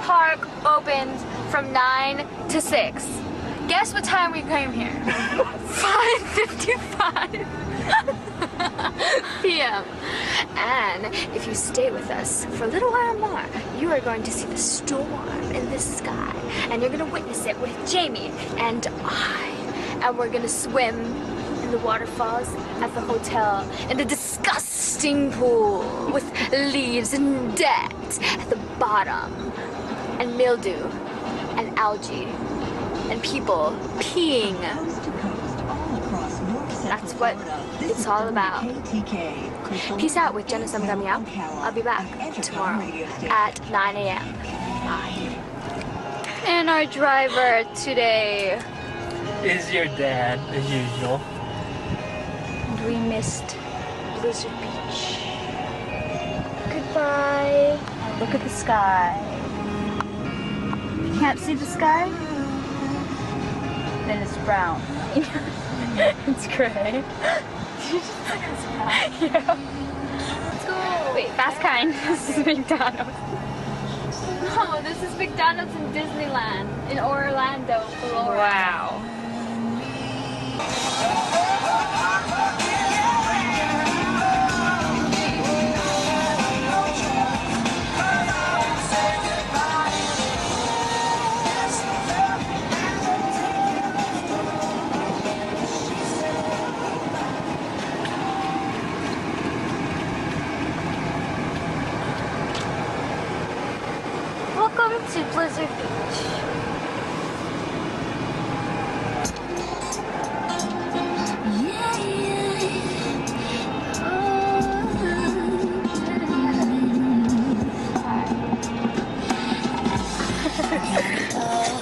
park opens from 9 to 6. Guess what time we came here? 5:55 p.m. And if you stay with us for a little while more, you are going to see the storm in the sky. And you're going to witness it with Jamie and I. And we're going to swim in the waterfalls at the hotel in the disgusting pool with leaves and dirt at the bottom. And mildew and algae. And people peeing. That's what it's all about. Peace out with Jenna Sum coming out. I'll be back tomorrow at 9 a.m. Bye. And our driver today is your dad, as usual. And we missed Blizzard Beach. Goodbye. Look at the sky. You can't see the sky? Then it's brown. It's gray. Yeah. Let's go. Wait, Fast Kind. This is McDonald's. No, this is McDonald's in Disneyland in Orlando, Florida. Wow. Welcome to Blizzard Beach.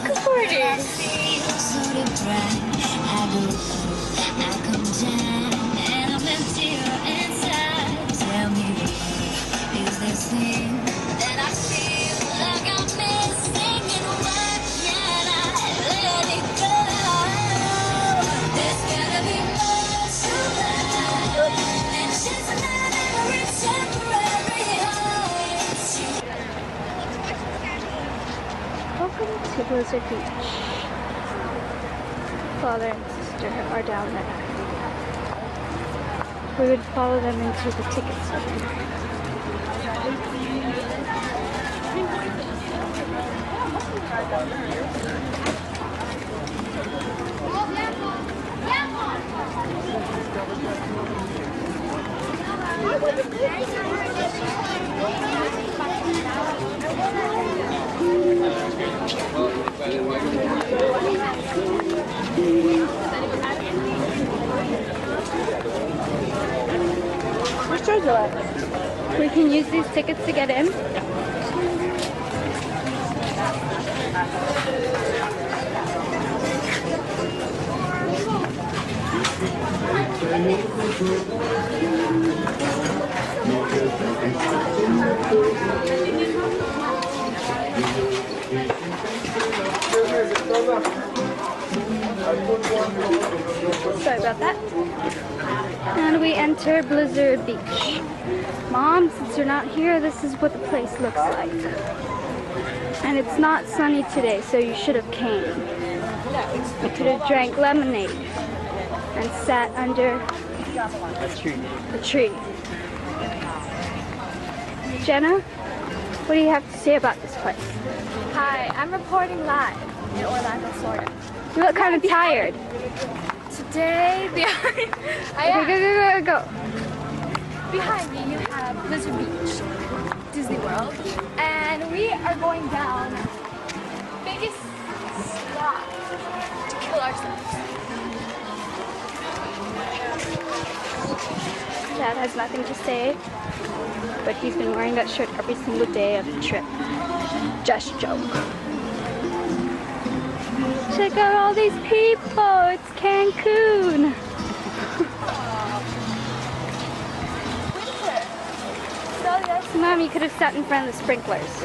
Good morning. Welcome to Blizzard Beach. Father and sister are down there. We would follow them into the ticket center. Where's Jojo at? We can use these tickets to get in. Sorry about that. And we enter Blizzard Beach. Mom, since you're not here, this is what the place looks like. And it's not sunny today, so you should have came. We could have drank lemonade and sat under a tree. Jenna, what do you have to say about this place? Hi, I'm reporting live in Orlando, Florida. You look kind of tired. Today, behind go. Behind me, you have Blizzard Beach, Disney World, and we are going down biggest slide to kill ourselves. Dad has nothing to say, but he's been wearing that shirt every single day of the trip. Just a joke. Check out all these people! It's Cancun! Mom, you could have sat in front of the sprinklers.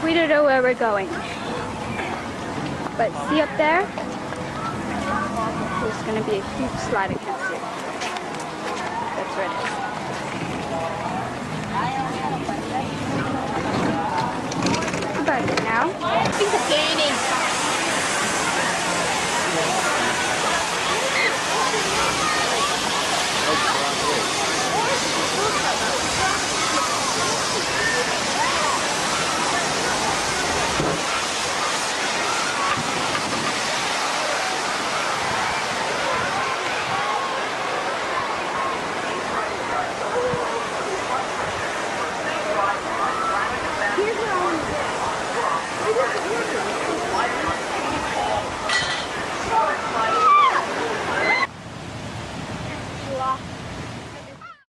We don't know where we're going. But see up there? There's going to be a huge slide I can't see. That's where it is.